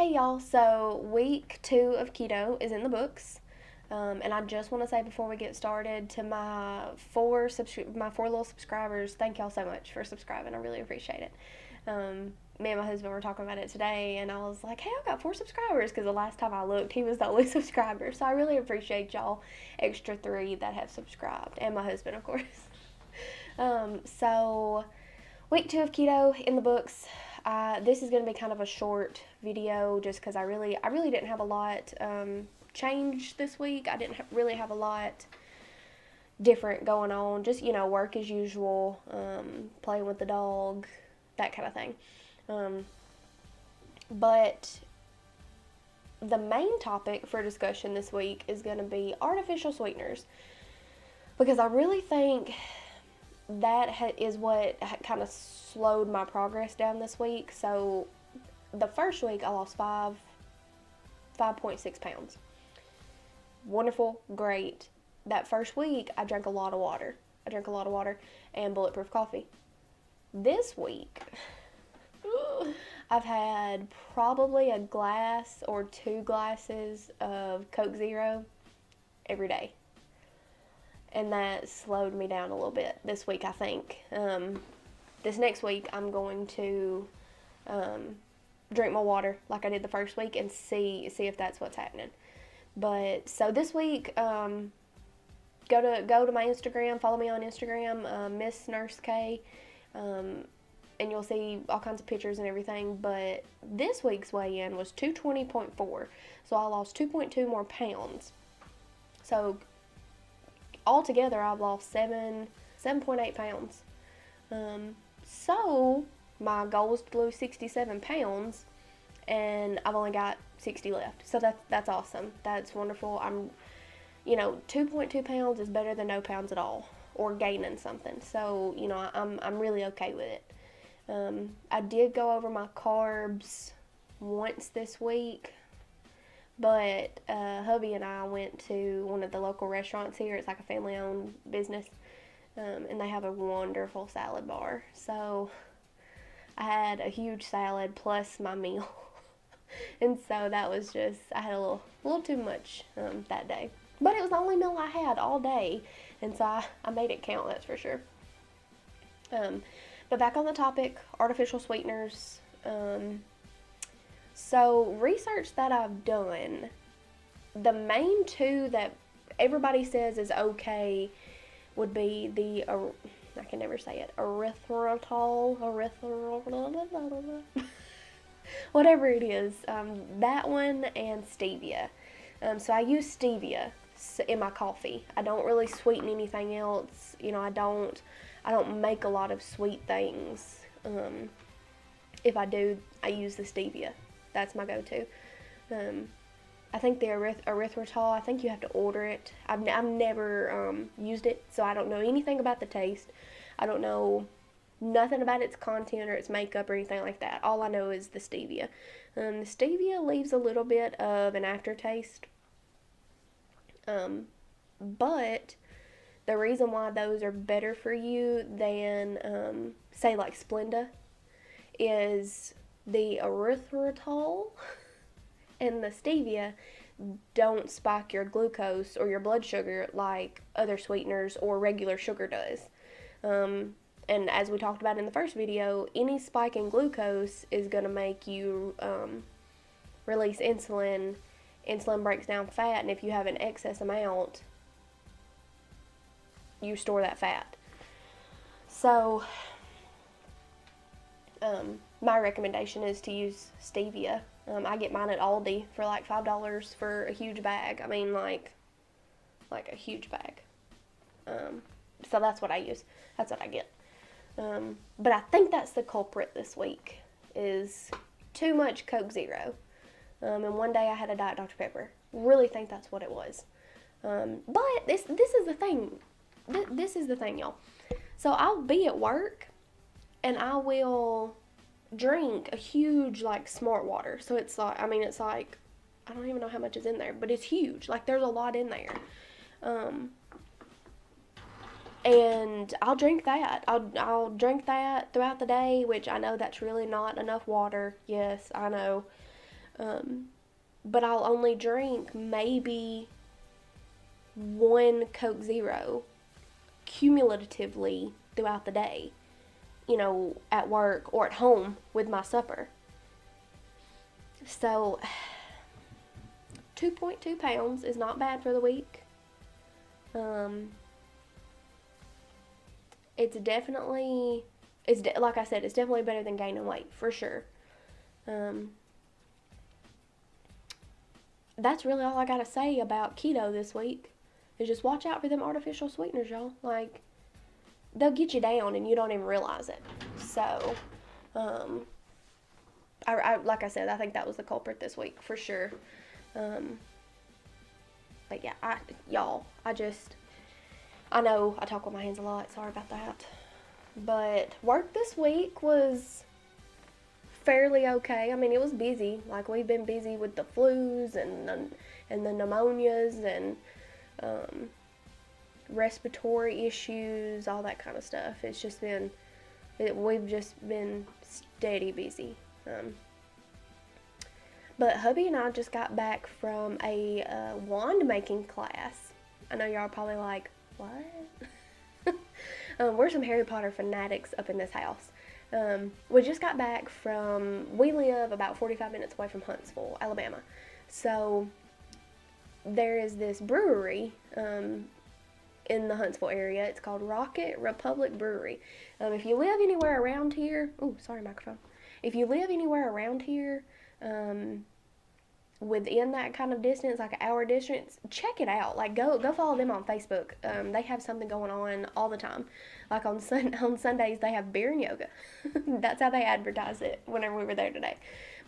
Hey y'all, so week 2 of keto is in the books. And I just want to say before we get started to my four little subscribers, thank y'all so much for subscribing. I really appreciate it. Me and my husband were talking about it today, and I was like, hey, I've got 4 subscribers, because the last time I looked, he was the only subscriber. So I really appreciate y'all extra 3 that have subscribed, and my husband, of course. So week 2 of keto in the books. This is going to be kind of a short video just because I really didn't have a lot change this week. I didn't really have a lot different going on. Just, work as usual, playing with the dog, that kind of thing. But the main topic for discussion this week is going to be artificial sweeteners, because I really think that is what kind of slowed my progress down this week. So the first week I lost 5.6 pounds. Wonderful, great. That first week I drank a lot of water. And bulletproof coffee. This week I've had probably a glass or 2 glasses of Coke Zero every day. And that slowed me down a little bit this week, I think. This next week, I'm going to drink more water like I did the first week and see if that's what's happening. But so this week, go to my Instagram, follow me on Instagram, Miss Nurse K, and you'll see all kinds of pictures and everything. But this week's weigh-in was 220.4, so I lost 2.2 more pounds. So altogether, I've lost 7.8 pounds. So my goal was to lose 67 pounds, and I've only got 60 left. So that's awesome. That's wonderful. 2.2 pounds is better than no pounds at all, or gaining something. So I'm really okay with it. I did go over my carbs once this week. But hubby and I went to one of the local restaurants here. It's like a family-owned business, and they have a wonderful salad bar. So I had a huge salad plus my meal, and so that was just, I had a little too much that day. But it was the only meal I had all day, and so I made it count, that's for sure. But back on the topic, artificial sweeteners. So, research that I've done, the main 2 that everybody says is okay would be the, I can never say it, erythritol, whatever it is, that one, and stevia. So I use stevia in my coffee. I don't really sweeten anything else. I don't make a lot of sweet things. If I do, I use the stevia. That's my go-to. I think the erythritol, I think you have to order it. I've never used it, so I don't know anything about the taste. I don't know nothing about its content or its makeup or anything like that. All I know is the stevia. The stevia leaves a little bit of an aftertaste. But the reason why those are better for you than, say, like Splenda is the erythritol and the stevia don't spike your glucose or your blood sugar like other sweeteners or regular sugar does. And as we talked about in the first video, any spike in glucose is going to make you release insulin. Insulin breaks down fat, and if you have an excess amount, you store that fat. So my recommendation is to use stevia. I get mine at Aldi for like $5 for a huge bag. I mean, like a huge bag. So that's what I use. That's what I get. But I think that's the culprit this week, is too much Coke Zero. And one day I had a Diet Dr. Pepper. Really think that's what it was. But this is the thing. This is the thing, y'all. So I'll be at work, and I will drink a huge, like, Smart Water. So it's like, I don't even know how much is in there, but it's huge. Like, there's a lot in there. And I'll drink that. I'll drink that throughout the day, which I know that's really not enough water. Yes, I know. But I'll only drink maybe one Coke Zero cumulatively throughout the day, at work or at home with my supper. So 2.2 pounds is not bad for the week. It's definitely, like I said, it's definitely better than gaining weight, for sure. That's really all I gotta say about keto this week. Is just watch out for them artificial sweeteners, y'all. Like, they'll get you down and you don't even realize it. So, like I said, I think that was the culprit this week, for sure. But yeah, I know I talk with my hands a lot. Sorry about that. But work this week was fairly okay. I mean, it was busy. Like, we've been busy with the flus and the pneumonias and respiratory issues, all that kind of stuff. It's just been, we've just been steady busy. But hubby and I just got back from a wand making class. I know y'all are probably like, what? We're some Harry Potter fanatics up in this house. We just got back we live about 45 minutes away from Huntsville, Alabama. So there is this brewery in the Huntsville area. It's called Rocket Republic Brewery. If you live anywhere around here, sorry, microphone. If you live anywhere around here, within that kind of distance, like an hour distance, check it out. Like, go follow them on Facebook. They have something going on all the time. Like on Sundays, they have beer and yoga. That's how they advertise it whenever we were there today.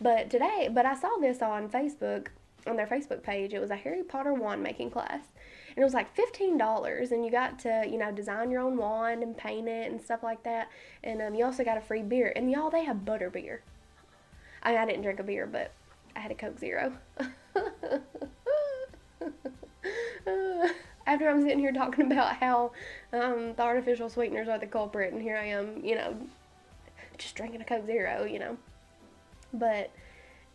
But I saw this on Facebook, on their Facebook page. It was a Harry Potter wand making class. And it was like $15, and you got to, design your own wand and paint it and stuff like that. And you also got a free beer. And y'all, they have butter beer. I didn't drink a beer, but I had a Coke Zero. After I'm sitting here talking about how the artificial sweeteners are the culprit, and here I am, just drinking a Coke Zero, But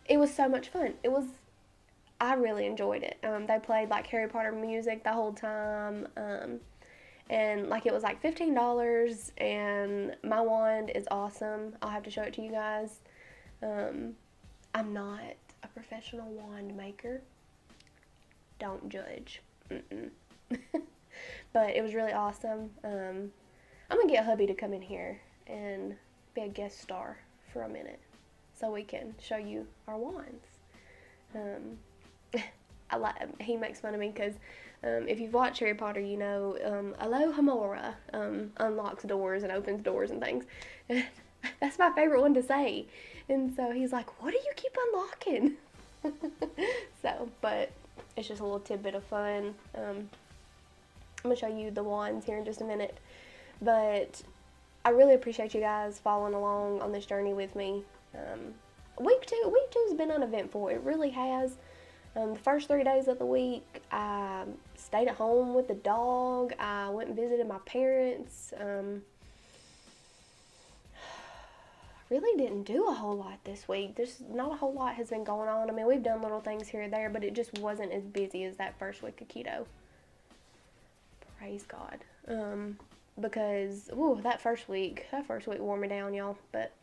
it was so much fun. I really enjoyed it. They played like Harry Potter music the whole time. And like, it was like $15, and my wand is awesome. I'll have to show it to you guys. I'm not a professional wand maker. Don't judge. But it was really awesome. I'm gonna get hubby to come in here and be a guest star for a minute so we can show you our wands. He makes fun of me because if you've watched Harry Potter, Alohomora unlocks doors and opens doors and things. That's my favorite one to say. And so he's like, what do you keep unlocking? But it's just a little tidbit of fun. I'm going to show you the wands here in just a minute. But I really appreciate you guys following along on this journey with me. Week two has been uneventful. It really has. The first 3 days of the week, I stayed at home with the dog. I went and visited my parents. Really didn't do a whole lot this week. There's not a whole lot has been going on. I mean, we've done little things here and there, but it just wasn't as busy as that first week of keto. Praise God. Because that first week wore me down, y'all. But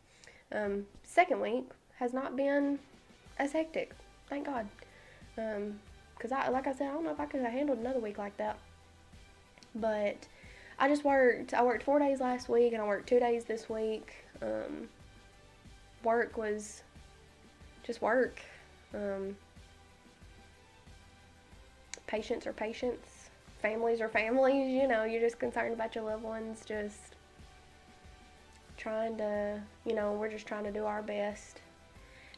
second week has not been as hectic. Thank God. Because like I said, I don't know if I could have handled another week like that. But I worked 4 days last week, and I worked 2 days this week. Work was just work. Patients are patients. Families are families. You're just concerned about your loved ones. Just trying to, we're just trying to do our best.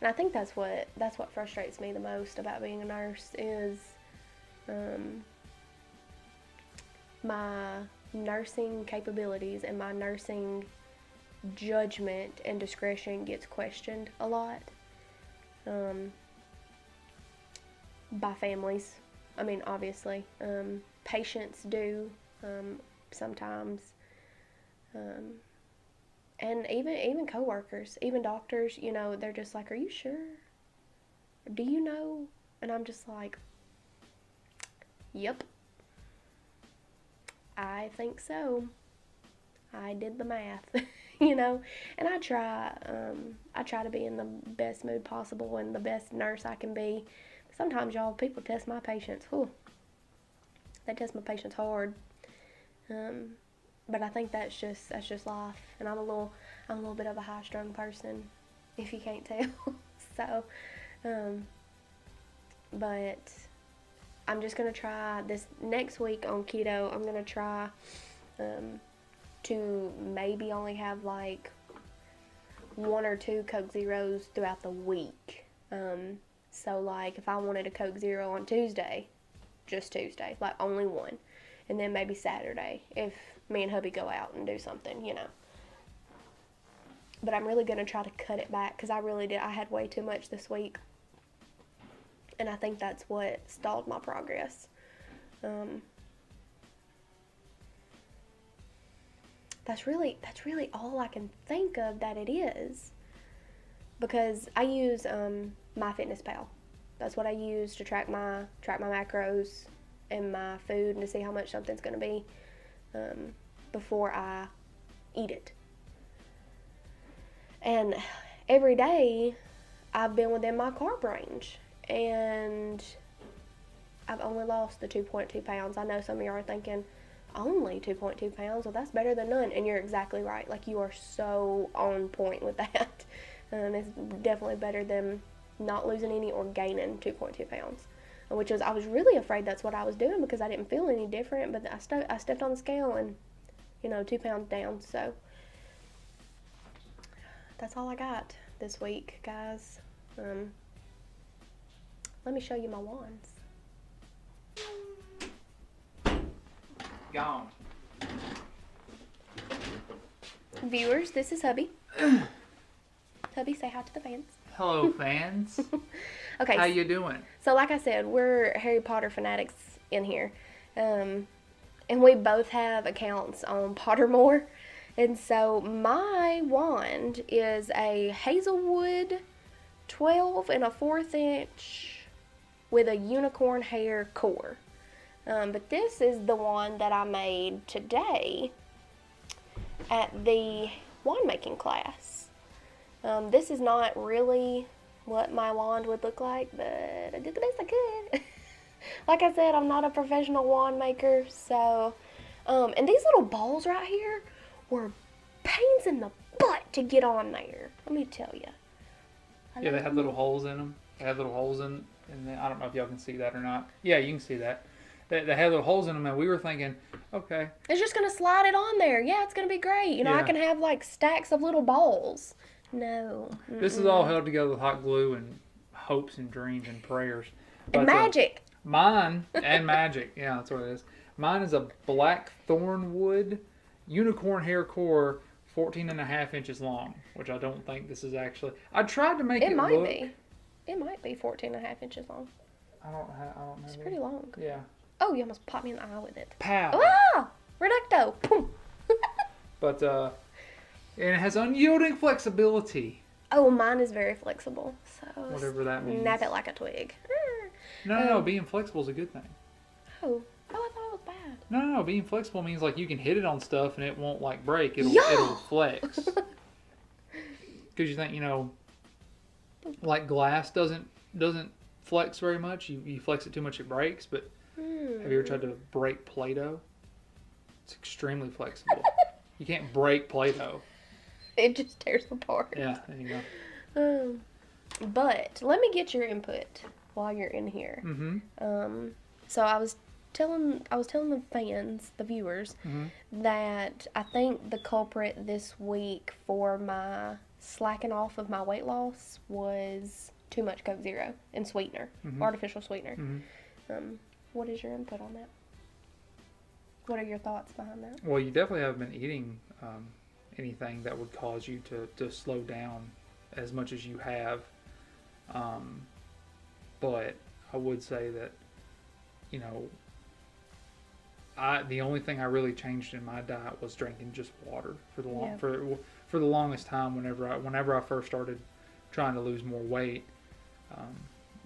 And I think that's what frustrates me the most about being a nurse is my nursing capabilities and my nursing judgment and discretion gets questioned a lot by families. I mean, obviously, patients do sometimes, and even coworkers, even doctors. They're just like, "Are you sure? do you know? And I'm just like, yep, I think so. I did the math, you know, and I try to be in the best mood possible and the best nurse I can be. Sometimes, y'all, people test my patience. Whew, they test my patience hard. But I think that's just life, and I'm a little bit of a high-strung person, if you can't tell. So, but I'm just gonna try this next week on keto. I'm gonna try to maybe only have like 1 or 2 Coke Zeros throughout the week. So like if I wanted a Coke Zero on Tuesday, just Tuesday, like only one. And then maybe Saturday if me and hubby go out and do something, you know. But I'm really going to try to cut it back because I had way too much this week. And I think that's what stalled my progress. That's really all I can think of that it is. Because I use MyFitnessPal. That's what I use to track my macros and my food and to see how much something's going to be before I eat it. And every day I've been within my carb range, and I've only lost the 2.2 pounds. I know some of you are thinking, only 2.2 pounds? Well, that's better than none. And you're exactly right. Like, you are so on point with that. It's definitely better than not losing any or gaining 2.2 pounds. I was really afraid that's what I was doing because I didn't feel any different. But I stepped on the scale and, 2 pounds down. So that's all I got this week, guys. Let me show you my wands. Gone. Viewers, this is hubby. Hubby, say hi to the fans. Hello, fans. Okay. How you doing? So like I said, we're Harry Potter fanatics in here. And we both have accounts on Pottermore. And so my wand is a hazelwood 12 and a 1/4 inch with a unicorn hair core. But this is the one that I made today at the wand making class. This is not really what my wand would look like, but I did the best I could. Like I said, I'm not a professional wand maker, so, and these little balls right here were pains in the butt to get on there. Let me tell you. Yeah, they have little holes in them. They have little holes in them. I don't know if y'all can see that or not. Yeah, you can see that. They have little holes in them, and we were thinking, okay. It's just going to slide it on there. Yeah, it's going to be great. I can have like stacks of little balls. No. Mm-mm. This is all held together with hot glue and hopes and dreams and prayers. And magic. Mine, and magic. Yeah, that's what it is. Mine is a black thornwood unicorn hair core, 14.5 inches long, which I don't think this is actually. I tried to make it look. It might be 14.5 inches long. I don't know. It's pretty long. Yeah. Oh, you almost popped me in the eye with it. Pow. Ah! Reducto. Boom. But, and it has unyielding flexibility. Oh, mine is very flexible. So whatever that means. Snap it like a twig. No, being flexible is a good thing. Oh, I thought it was bad. No, being flexible means like you can hit it on stuff and it won't like break. It'll flex. Because you think, like glass doesn't flex very much. You flex it too much, it breaks. But have you ever tried to break Play-Doh? It's extremely flexible. You can't break Play-Doh. It just tears apart. Yeah, there you go. But let me get your input while you're in here. Mm-hmm. So I was telling the fans, the viewers, that I think the culprit this week for my slacking off of my weight loss was too much Coke Zero and sweetener, artificial sweetener. What is your input on that? What are your thoughts behind that? Well, you definitely haven't been eating anything that would cause you to slow down as much as you have. But I would say that, the only thing I really changed in my diet was drinking just water for the longest time. Whenever I first started trying to lose more weight,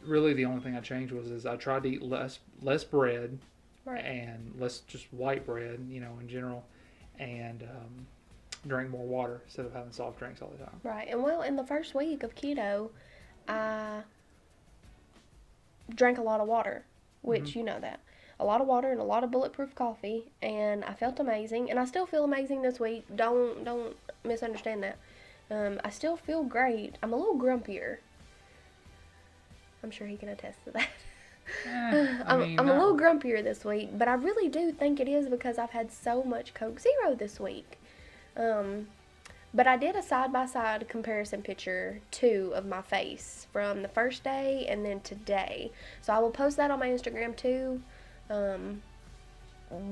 really the only thing I changed is I tried to eat less bread, Right. and less just white bread, in general, and drink more water instead of having soft drinks all the time. Right. And well, in the first week of keto, I drank a lot of water, which you know that. A lot of water and a lot of bulletproof coffee, and I felt amazing, and I still feel amazing this week. Don't misunderstand that. I still feel great. I'm a little grumpier. I'm sure he can attest to that. I'm a little grumpier this week, but I really do think it is because I've had so much Coke Zero this week. But I did a side-by-side comparison picture, too, of my face from the first day and then today. So I will post that on my Instagram, too.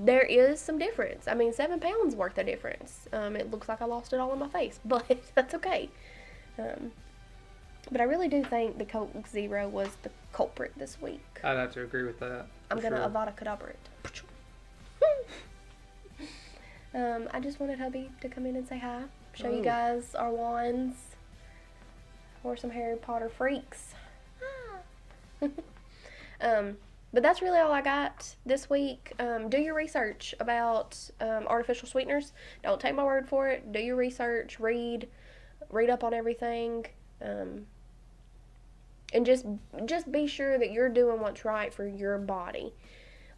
There is some difference. I mean, 7 pounds worth of difference. It looks like I lost it all in my face, but that's okay. But I really do think the Coke Zero was the culprit this week. I'd have to agree with that. I'm going to Avada Kedavra it. I just wanted hubby to come in and say hi. Show you guys our wands. We're some Harry Potter freaks. But that's really all I got this week. Do your research about artificial sweeteners. Don't take my word for it. Do your research. Read up on everything. And just be sure that you're doing what's right for your body.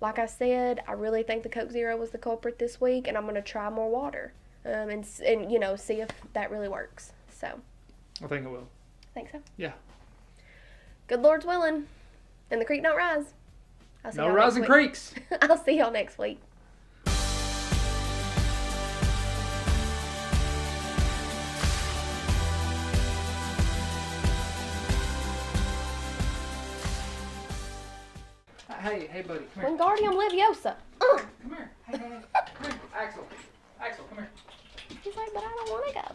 Like I said, I really think the Coke Zero was the culprit this week, and I'm going to try more water and see if that really works. So I think it will. Think so? Yeah. Good Lord's willing, and the creek don't rise. I'll see No y'all rising next week. creeks. I'll see y'all next week. Hey, buddy, come here. Wingardium Leviosa. Come here. Hey. Come here. Axel, come here. He's like, but I don't want to go.